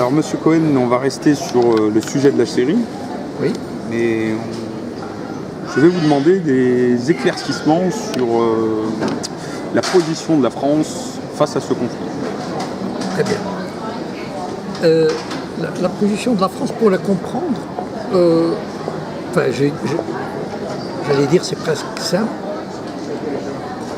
Alors, Monsieur Cohen, on va rester sur le sujet de la série, Oui. mais je vais vous demander des éclaircissements sur la position de la France face à ce conflit. Très bien. La position de la France, pour la comprendre, j'allais dire c'est presque simple.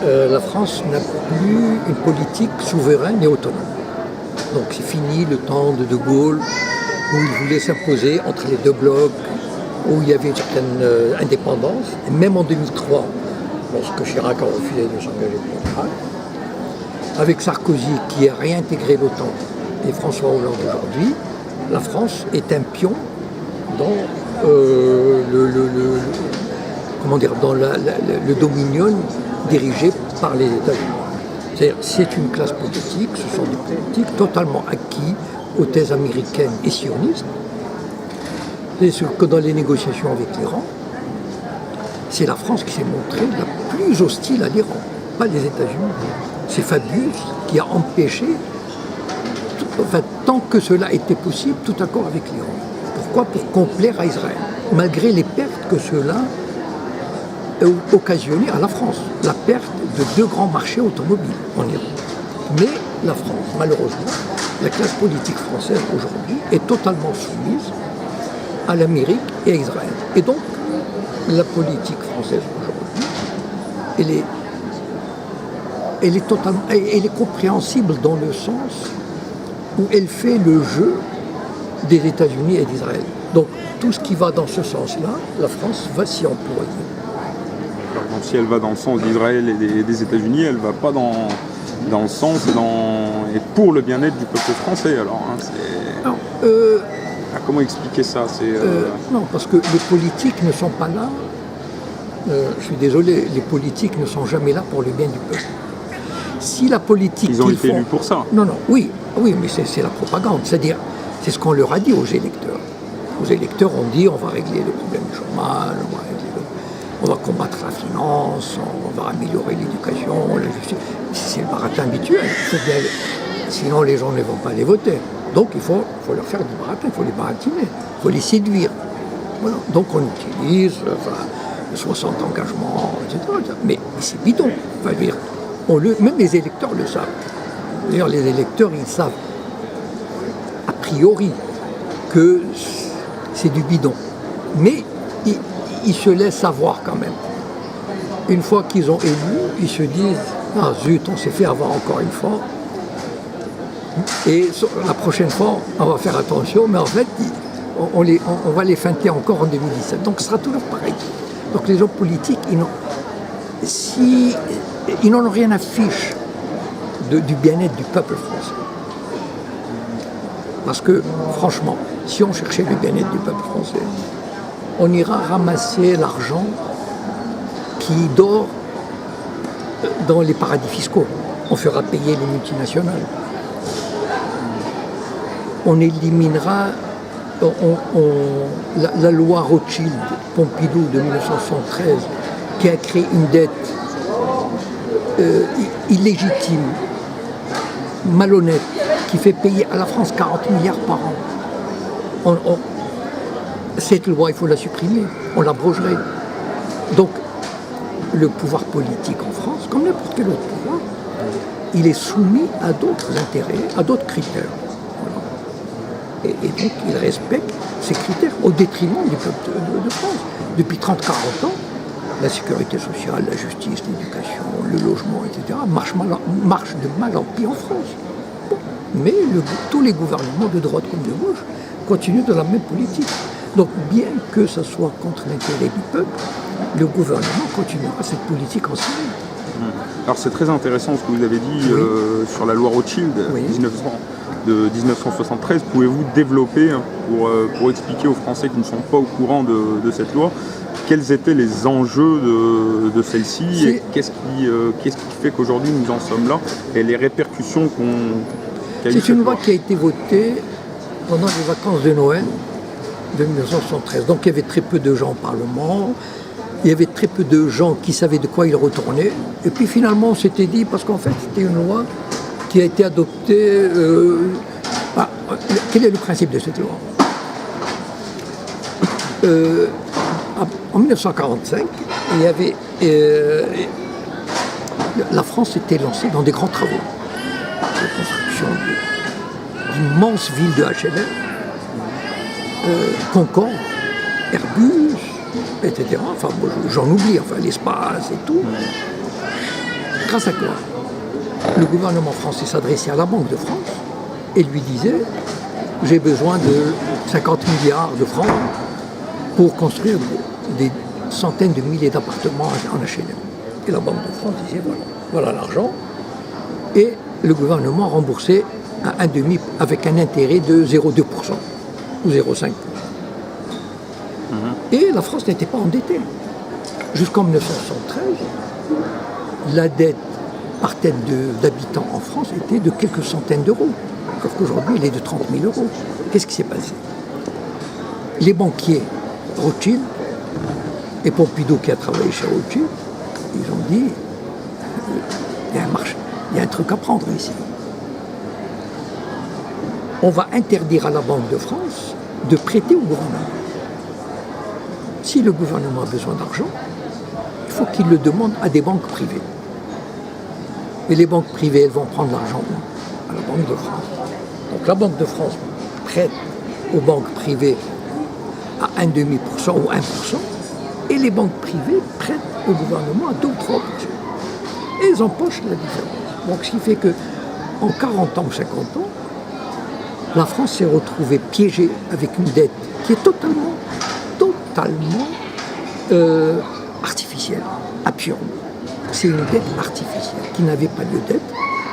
La France n'a plus une politique souveraine et autonome. Donc c'est fini le temps de De Gaulle, où il voulait s'imposer entre les deux blocs, où il y avait une certaine indépendance. Et même en 2003, lorsque Chirac a refusé de s'engager pour l'Irak, avec Sarkozy qui a réintégré l'OTAN et François Hollande aujourd'hui, la France est un pion dans le dominion dirigé par les États-Unis. C'est-à-dire, c'est une classe politique, ce sont des politiques totalement acquis aux thèses américaines et sionistes. C'est sûr que dans les négociations avec l'Iran, c'est la France qui s'est montrée la plus hostile à l'Iran, pas les États-Unis. C'est Fabius qui a empêché, tant que cela était possible, tout accord avec l'Iran. Pourquoi ? Pour complaire à Israël, malgré les pertes que cela a occasionné à la France. La perte de 2 grands marchés automobiles en Iran. Mais la France, malheureusement, la classe politique française aujourd'hui est totalement soumise à l'Amérique et à Israël. Et donc, la politique française aujourd'hui, elle est compréhensible dans le sens où elle fait le jeu des États-Unis et d'Israël. Donc, tout ce qui va dans ce sens-là, la France va s'y employer. Alors, donc, si elle va dans le sens d'Israël et des États-Unis, elle ne va pas dans le sens et pour le bien-être du peuple français. Alors, comment expliquer ça Non, parce que les politiques ne sont pas là. Je suis désolé, les politiques ne sont jamais là pour le bien du peuple. Si la politique ils ont été élus pour ça. Non, oui, mais c'est la propagande. C'est-à-dire, c'est ce qu'on leur a dit aux électeurs. Aux électeurs, on dit on va régler le problème du chômage, on va combattre la finance, on va améliorer l'éducation, la justice. C'est le baratin habituel. Sinon, les gens ne vont pas les voter. Donc, il faut leur faire du baratin, il faut les baratiner, il faut les séduire. Voilà. Donc, on utilise 60 engagements, etc. Mais c'est bidon. Même les électeurs le savent. D'ailleurs, les électeurs, ils savent a priori que c'est du bidon. Mais ils se laissent avoir quand même. Une fois qu'ils ont élu, ils se disent « Ah zut, on s'est fait avoir encore une fois. Et la prochaine fois, on va faire attention. » Mais en fait, on va les feinter encore en 2017. Donc ce sera toujours pareil. Donc les hommes politiques, ils n'en ont rien à fiche du bien-être du peuple français. Parce que, franchement, si on cherchait le bien-être du peuple français, on ira ramasser l'argent qui dort dans les paradis fiscaux. On fera payer les multinationales. On éliminera la loi Rothschild, Pompidou de 1973, qui a créé une dette illégitime, malhonnête, qui fait payer à la France 40 milliards par an. Cette loi, il faut la supprimer, on l'abrogerait. Donc, le pouvoir politique en France, comme n'importe quel autre pouvoir, il est soumis à d'autres intérêts, à d'autres critères. Voilà. Et donc, il respecte ces critères au détriment du peuple de France. Depuis 30-40 ans, la sécurité sociale, la justice, l'éducation, le logement, etc., marchent de mal en pis en France. Bon. Mais tous les gouvernements de droite comme de gauche continuent de la même politique. Donc, bien que ce soit contre l'intérêt du peuple, le gouvernement continuera cette politique en Syrie. Alors, c'est très intéressant ce que vous avez dit sur la loi Rothschild de 1973. Pouvez-vous développer pour expliquer aux Français qui ne sont pas au courant de cette loi quels étaient les enjeux de celle-ci et qu'est-ce qui fait qu'aujourd'hui nous en sommes là et les répercussions qu'a eu cette loi. C'est une loi qui a été votée pendant les vacances de Noël de 1973. Donc il y avait très peu de gens au Parlement, il y avait très peu de gens qui savaient de quoi il retournait. Et puis finalement on s'était dit, parce qu'en fait c'était une loi qui a été adoptée quel est le principe de cette loi? En 1945, il y avait, la France était lancée dans des grands travaux de construction d'immenses villes de HLM, Concorde, Airbus, etc. Enfin, moi, j'en oublie, enfin, l'espace et tout. Grâce à quoi? Le gouvernement français s'adressait à la Banque de France et lui disait « J'ai besoin de 50 milliards de francs pour construire des centaines de milliers d'appartements en HLM. » Et la Banque de France disait voilà l'argent. Et le gouvernement remboursait à 1,5 avec un intérêt de 0,2% ou 0,5%. Et la France n'était pas endettée. Jusqu'en 1973, la dette par tête d'habitants en France était de quelques centaines d'euros. Alors qu'aujourd'hui, elle est de 30 000 euros. Qu'est-ce qui s'est passé? Les banquiers Rothschild et Pompidou, qui a travaillé chez Rothschild, ils ont dit il y a un marché, il y a un truc à prendre ici. On va interdire à la Banque de France de prêter au gouvernement. Si le gouvernement a besoin d'argent, il faut qu'il le demande à des banques privées. Et les banques privées, elles vont prendre l'argent à la Banque de France. Donc la Banque de France prête aux banques privées à 1,5% ou 1%, et les banques privées prêtent au gouvernement à 2 ou 3%. Et elles empochent la différence. Donc ce qui fait qu'en 40 ans ou 50 ans, la France s'est retrouvée piégée avec une dette qui est totalement artificielle, absurde. C'est une dette artificielle qui n'avait pas de dette,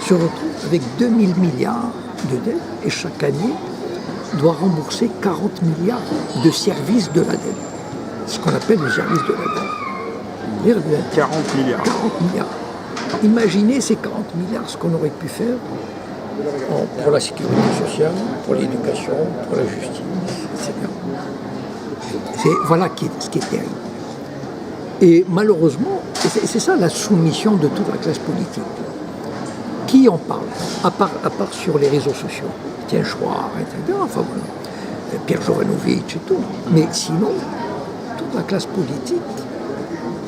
se retrouve avec 2000 milliards de dettes et chaque année doit rembourser 40 milliards de services de la dette. Ce qu'on appelle le service de la dette. 40 milliards. 40 milliards. Imaginez ces 40 milliards, ce qu'on aurait pu faire pour la sécurité sociale, pour l'éducation, pour la justice, etc. Voilà ce qui est terrible. Et malheureusement, c'est ça la soumission de toute la classe politique. Qui en parle à part sur les réseaux sociaux, Tiens Chouard, etc. Enfin voilà, Pierre Jovanovic et tout. Mais sinon, toute la classe politique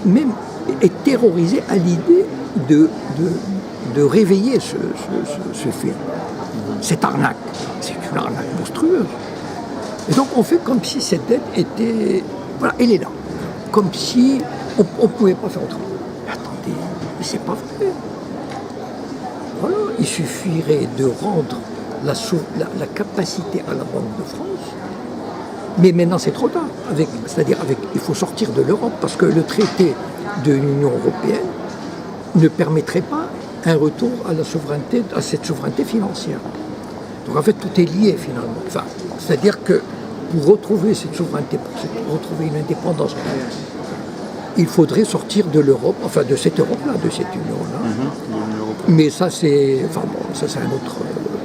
même est terrorisée à l'idée de réveiller ce film. Cette arnaque, c'est une arnaque monstrueuse. Et donc on fait comme si cette dette était... Voilà, elle est là. Comme si on ne pouvait pas faire autrement. Mais attendez, mais c'est pas vrai. Voilà, il suffirait de rendre la capacité à la Banque de France. Mais maintenant c'est trop tard. Il faut sortir de l'Europe parce que le traité de l'Union européenne ne permettrait pas un retour à cette souveraineté financière. Donc en fait tout est lié finalement. Enfin, c'est-à-dire que pour retrouver cette souveraineté, pour retrouver une indépendance, il faudrait sortir de l'Europe, enfin de cette Europe-là, de cette Union-là. Mais ça c'est, c'est un autre...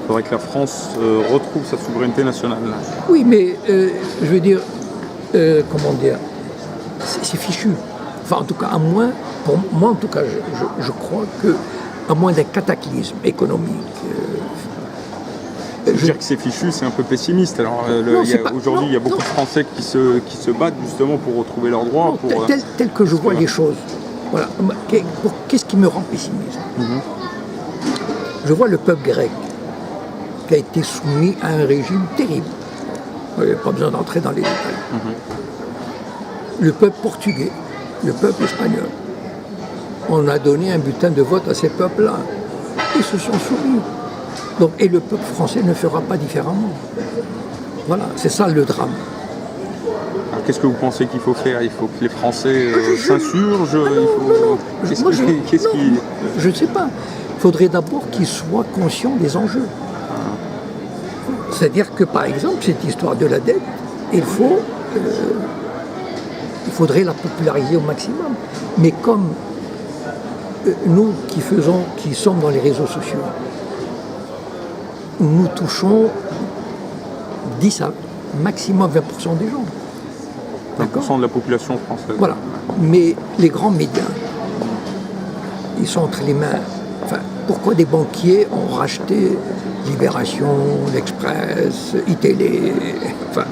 Il faudrait que la France retrouve sa souveraineté nationale. Oui, mais je veux dire, comment dire, c'est fichu. Enfin, en tout cas, pour moi en tout cas, je crois que, à moins d'un cataclysme économique. Dire que c'est fichu, c'est un peu pessimiste. Alors, aujourd'hui, il y a beaucoup de Français qui se battent justement pour retrouver leurs droits. Tel que je vois les choses. Voilà. Qu'est-ce qui me rend pessimiste? Je vois le peuple grec qui a été soumis à un régime terrible. Il n'y a pas besoin d'entrer dans les détails. Le peuple portugais, le peuple espagnol. On a donné un bulletin de vote à ces peuples-là. Ils se sont soumis. Donc, et le peuple français ne fera pas différemment. Voilà, c'est ça le drame. Alors, qu'est-ce que vous pensez qu'il faut faire? Il faut que les Français s'insurgent? Je ne sais pas. Il faudrait d'abord qu'ils soient conscients des enjeux. C'est-à-dire que, par exemple, cette histoire de la dette, il faudrait la populariser au maximum. Mais comme nous qui sommes dans les réseaux sociaux, nous touchons 10 à maximum 20% des gens. 20% de la population française. Voilà. Mais les grands médias, ils sont entre les mains, pourquoi des banquiers ont racheté Libération, l'Express, iTélé, enfin,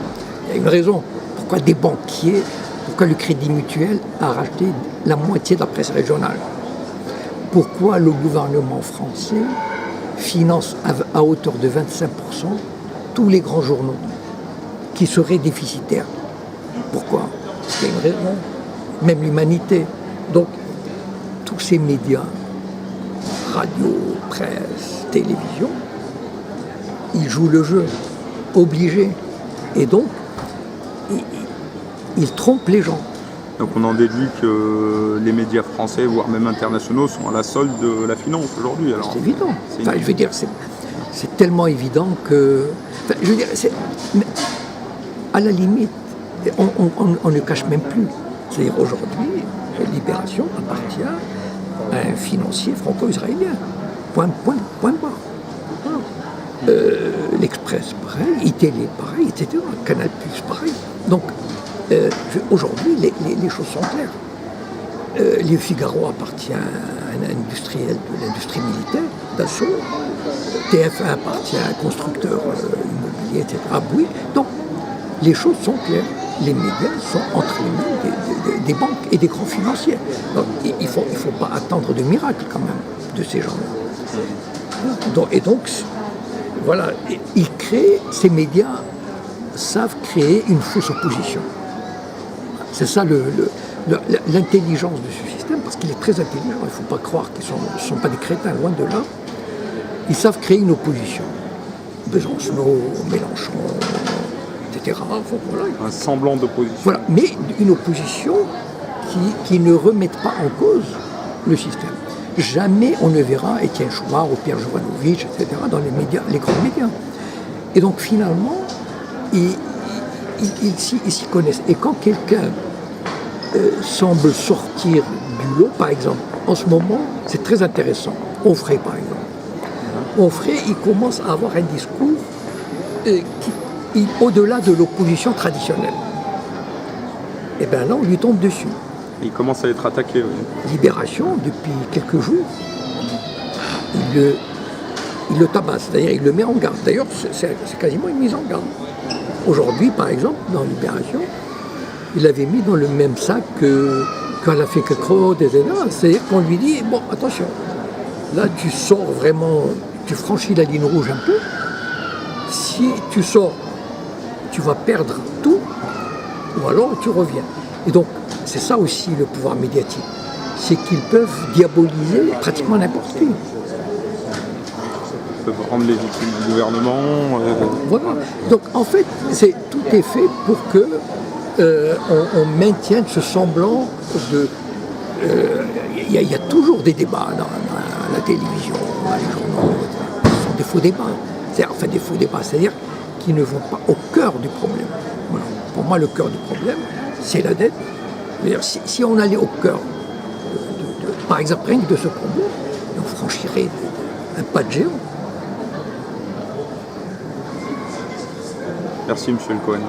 il y a une raison. Pourquoi des banquiers, pourquoi le Crédit Mutuel a racheté la moitié de la presse régionale? Pourquoi le gouvernement français finance à hauteur de 25% tous les grands journaux qui seraient déficitaires? Pourquoi? Il y a une raison. Même l'humanité. Donc, tous ces médias, radio, presse, télévision, ils jouent le jeu, obligés. Et donc, ils trompent les gens. Donc on en déduit que les médias français, voire même internationaux, sont à la solde de la finance aujourd'hui. C'est évident. Enfin, je veux dire, c'est tellement évident que... Enfin, je veux dire, à la limite, on ne cache même plus. C'est-à-dire aujourd'hui, Libération appartient à un financier franco-israélien. Point barre. Voilà. L'Express, pareil, iTélé, pareil, etc. Canal+, pareil. Donc, aujourd'hui, les choses sont claires. Le Figaro appartient à un industriel de l'industrie militaire, Dassault. TF1 appartient à un constructeur immobilier, etc. Ah oui. Donc, les choses sont claires. Les médias sont entre les mains des banques et des grands financiers. Donc, il ne faut pas attendre de miracle, quand même, de ces gens-là. Et donc, voilà, ils créent, ces médias savent créer une fausse opposition. C'est ça l'intelligence de ce système, parce qu'il est très intelligent. Il ne faut pas croire qu'ils ne sont pas des crétins, loin de là. Ils savent créer une opposition. Besancenot, Mélenchon, etc. Voilà. Un semblant d'opposition. Voilà, mais une opposition qui ne remette pas en cause le système. Jamais on ne verra Étienne Chouard ou Pierre Jovanovic, etc., dans les médias, les grands médias. Et donc finalement, ils s'y connaissent. Et quand quelqu'un semble sortir du lot, par exemple, en ce moment, c'est très intéressant. Onfray, par exemple. Onfray, il commence à avoir un discours au-delà de l'opposition traditionnelle. Et bien là, on lui tombe dessus. Il commence à être attaqué. Oui. Libération, depuis quelques jours, il le tabasse, c'est-à-dire il le met en garde. D'ailleurs, c'est quasiment une mise en garde. Aujourd'hui, par exemple, dans Libération, il l'avait mis dans le même sac qu'à la Fécreux, etc. C'est-à-dire qu'on lui dit, bon, attention, là tu sors vraiment, tu franchis la ligne rouge un peu. Si tu sors, tu vas perdre tout, ou alors tu reviens. Et donc, c'est ça aussi le pouvoir médiatique. C'est qu'ils peuvent diaboliser pratiquement n'importe qui. Ils peuvent rendre légitime le gouvernement. Voilà. Donc, en fait, tout est fait pour que on maintienne ce semblant de... Il y a toujours des débats dans la télévision, dans les journaux. Ce sont des faux débats. Enfin, des faux débats, c'est-à-dire qui ne vont pas au cœur du problème. Voilà. Pour moi, le cœur du problème, c'est la dette. Si on allait au cœur, par exemple, rien que de ce problème, on franchirait un pas de géant. Merci, M. Le Cohen.